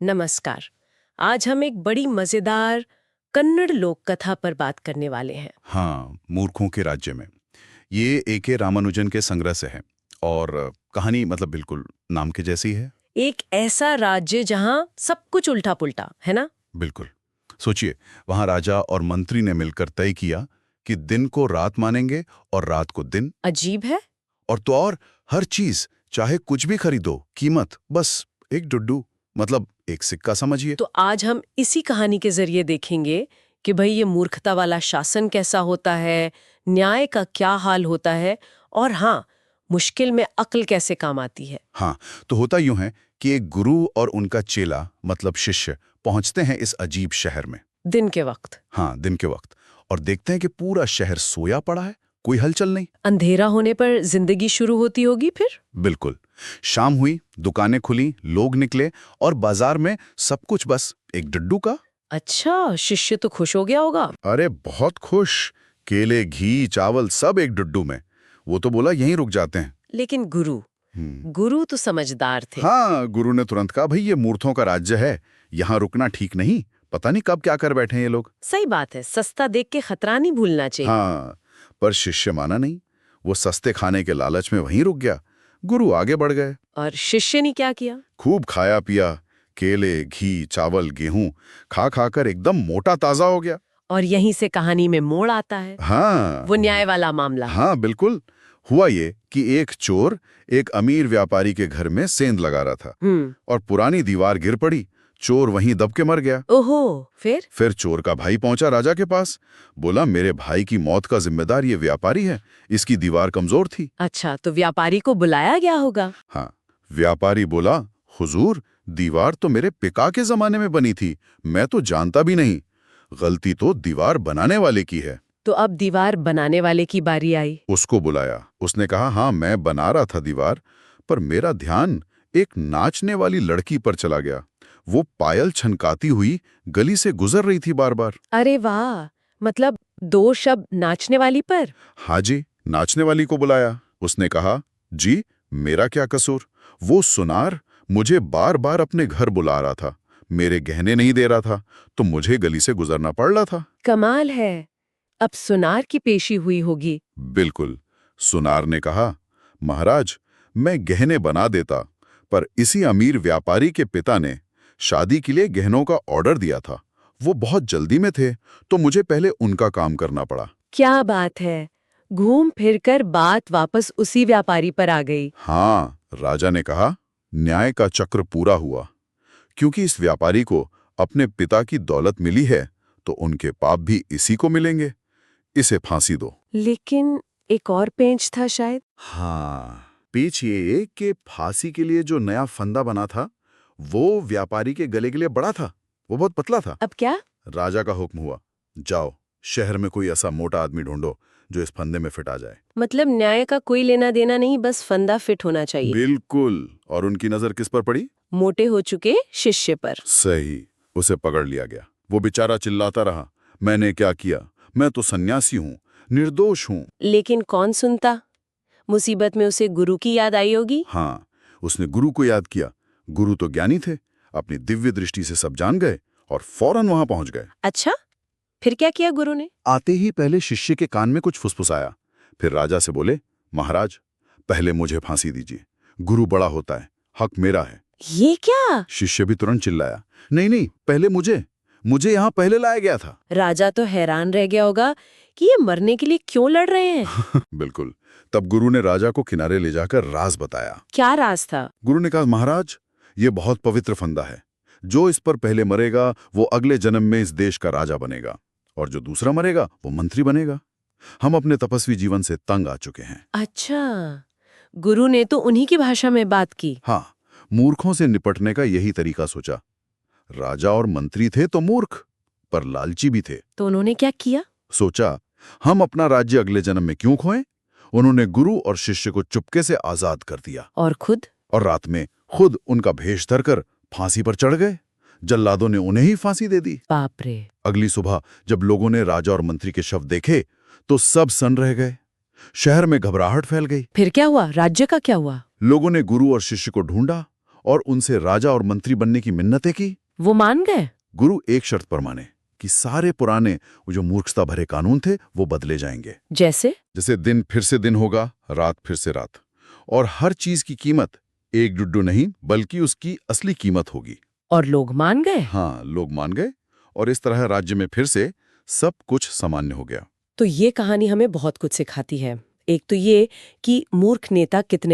नमस्कार। आज हम एक बड़ी मजेदार कन्नड़ लोक कथा पर बात करने वाले हैं। हाँ, मूर्खों के राज्य में। ये ए.के. रामानुजन के संग्रह से है और कहानी मतलब बिल्कुल नाम के जैसी है। एक ऐसा राज्य जहां सब कुछ उल्टा पुल्टा है ना। बिल्कुल। सोचिए, वहाँ राजा और मंत्री ने मिलकर तय किया कि दिन को रात मानेंगे और रात को दिन। अजीब है। और तो और हर चीज, चाहे कुछ भी खरीदो, कीमत बस एक डुड्डू, मतलब एक सिक्का समझिए। तो आज हम इसी कहानी के जरिए देखेंगे कि भाई ये मूर्खता वाला शासन कैसा होता है, न्याय का क्या हाल होता है, और हाँ, मुश्किल में अक्ल कैसे काम आती है। हाँ, तो होता यूं है कि एक गुरु और उनका चेला मतलब शिष्य पहुंचते हैं इस अजीब शहर में। दिन के वक्त। हाँ, दिन के वक्त। और देखते हैं कि पूरा शहर सोया पड़ा है, कोई हलचल नहीं। अंधेरा होने पर जिंदगी शुरू होती होगी फिर। बिल्कुल। शाम हुई, दुकानें खुली, लोग निकले और बाजार में सब कुछ बस एक डड्डू का। अच्छा, शिष्य तो खुश हो गया होगा। अरे बहुत खुश। केले, घी, चावल सब एक डड्डू में। वो तो बोला यहीं रुक जाते हैं। लेकिन गुरु गुरु तो समझदार थे। हाँ, गुरु ने तुरंत कहा, भाई ये मूर्खों का राज्य है, यहाँ रुकना ठीक नहीं। पता नहीं कब क्या कर बैठे हैं ये लोग। सही बात है, सस्ता देख के खतरा नहीं भूलना चाहिए। हाँ, पर शिष्य माना नहीं। वो सस्ते खाने के लालच में वहीं रुक गया। गुरु आगे बढ़ गए। और शिष्य ने क्या किया? खूब खाया पिया, केले, घी, चावल, गेहूं खा खाकर एकदम मोटा ताजा हो गया। और यहीं से कहानी में मोड़ आता है। हाँ, वो न्याय वाला मामला। हाँ बिल्कुल। हुआ ये कि एक चोर एक अमीर व्यापारी के घर में सेंध लगा रहा था और पुरानी दीवार गिर पड़ी। चोर वहीं दब के मर गया। ओहो, फिर चोर का भाई पहुंचा राजा के पास। बोला, मेरे भाई की मौत का जिम्मेदार ये व्यापारी है, इसकी दीवार कमजोर थी। अच्छा, तो व्यापारी को बुलाया गया होगा। हाँ, व्यापारी बोला, हुजूर, दीवार तो मेरे पिता के जमाने में बनी थी, मैं तो जानता भी नहीं। गलती तो दीवार बनाने वाले की है। तो अब दीवार बनाने वाले की बारी आई। उसको बुलाया। उसने कहा, हाँ मैं बना रहा था दीवार, पर मेरा ध्यान एक नाचने वाली लड़की पर चला गया। वो पायल छनकाती हुई गली से गुजर रही थी बार बार। अरे वाह, मतलब दो शब्द नाचने वाली पर। हाँ जी, नाचने वाली को बुलाया। उसने कहा, जी मेरा क्या कसूर? वो सुनार मुझे बार बार अपने घर बुला रहा था, मेरे गहने नहीं दे रहा था, तो मुझे गली से गुजरना पड़ रहा था। कमाल है, अब सुनार की पेशी हुई होगी। बिल्कुल। सुनार ने कहा, महाराज मैं गहने बना देता, पर इसी अमीर व्यापारी के पिता ने शादी के लिए गहनों का ऑर्डर दिया था। वो बहुत जल्दी में थे, तो मुझे पहले उनका काम करना पड़ा। क्या बात है, घूम फिरकर बात वापस उसी व्यापारी पर आ गई। हाँ, राजा ने कहा, न्याय का चक्र पूरा हुआ। क्योंकि इस व्यापारी को अपने पिता की दौलत मिली है, तो उनके पाप भी इसी को मिलेंगे। इसे फांसी दो। लेकिन एक और पेंच था शायद। हाँ, पेच ये कि फांसी के लिए जो नया फंदा बना था, वो व्यापारी के गले के लिए बड़ा था, वो बहुत पतला था। अब क्या? राजा का हुक्म हुआ, जाओ शहर में कोई ऐसा मोटा आदमी ढूंढो जो इस फंदे में फिट आ जाए। मतलब न्याय का कोई लेना देना नहीं, बस फंदा फिट होना चाहिए। बिल्कुल। और उनकी नजर किस पर पड़ी? मोटे हो चुके शिष्य पर। सही। उसे पकड़ लिया गया। वो बेचारा चिल्लाता रहा, मैंने क्या किया, मैं तो सन्यासी हूँ, निर्दोष हूँ। लेकिन कौन सुनता? मुसीबत में उसे गुरु की याद आई होगी। हाँ, उसने गुरु को याद किया। गुरु तो ज्ञानी थे, अपनी दिव्य दृष्टि से सब जान गए और फौरन वहां पहुंच गए। अच्छा, फिर क्या किया गुरु ने? आते ही पहले शिष्य के कान में कुछ फुसफुसाया। फिर राजा से बोले, महाराज पहले मुझे फांसी दीजिए, गुरु बड़ा होता है, हक मेरा है। ये क्या? शिष्य भी तुरंत चिल्लाया, नहीं नहीं, पहले मुझे यहाँ पहले लाया गया था। राजा तो हैरान रह गया होगा कि ये मरने के लिए क्यों लड़ रहे हैं। बिल्कुल। तब गुरु ने राजा को किनारे ले जाकर राज बताया। क्या राज था? गुरु ने कहा, महाराज ये बहुत पवित्र फंदा है, जो इस पर पहले मरेगा वो अगले जन्म में इस देश का राजा बनेगा, और जो दूसरा मरेगा वो मंत्री बनेगा। हम अपने तपस्वी जीवन से तंग आ चुके हैं। अच्छा, गुरु ने तो उन्हीं की भाषा में बात की। हाँ, मूर्खों से निपटने का यही तरीका सोचा। राजा और मंत्री थे तो मूर्ख, पर लालची भी थे। तो उन्होंने क्या किया? सोचा, हम अपना राज्य अगले जन्म में क्यों खोएं? उन्होंने गुरु और शिष्य को चुपके से आजाद कर दिया और खुद? और रात में खुद उनका भेष धरकर फांसी पर चढ़ गए। जल्लादों ने उन्हें ही फांसी दे दी। बाप रे। अगली सुबह जब लोगों ने राजा और मंत्री के शव देखे तो सब सन्न रह गए। शहर में घबराहट फैल गई। फिर क्या हुआ? राज्य का क्या हुआ? लोगों ने गुरु और शिष्य को ढूंढा और उनसे राजा और मंत्री बनने की मिन्नतें की। वो मान गए? गुरु एक शर्त पर माने कि सारे पुराने वो जो मूर्खता भरे कानून थे वो बदले जाएंगे। जैसे दिन फिर से दिन होगा, रात फिर से रात, और हर चीज की कीमत एक डुड्डू नहीं बल्कि उसकी असली कीमत होगी। और लोग मान गए? हाँ, लोग मान गए और इस तरह राज्य में फिर से सब कुछ सामान्य हो गया। तो ये कहानी हमें बहुत कुछ सिखाती है। एक तो ये कि मूर्ख नेता कितने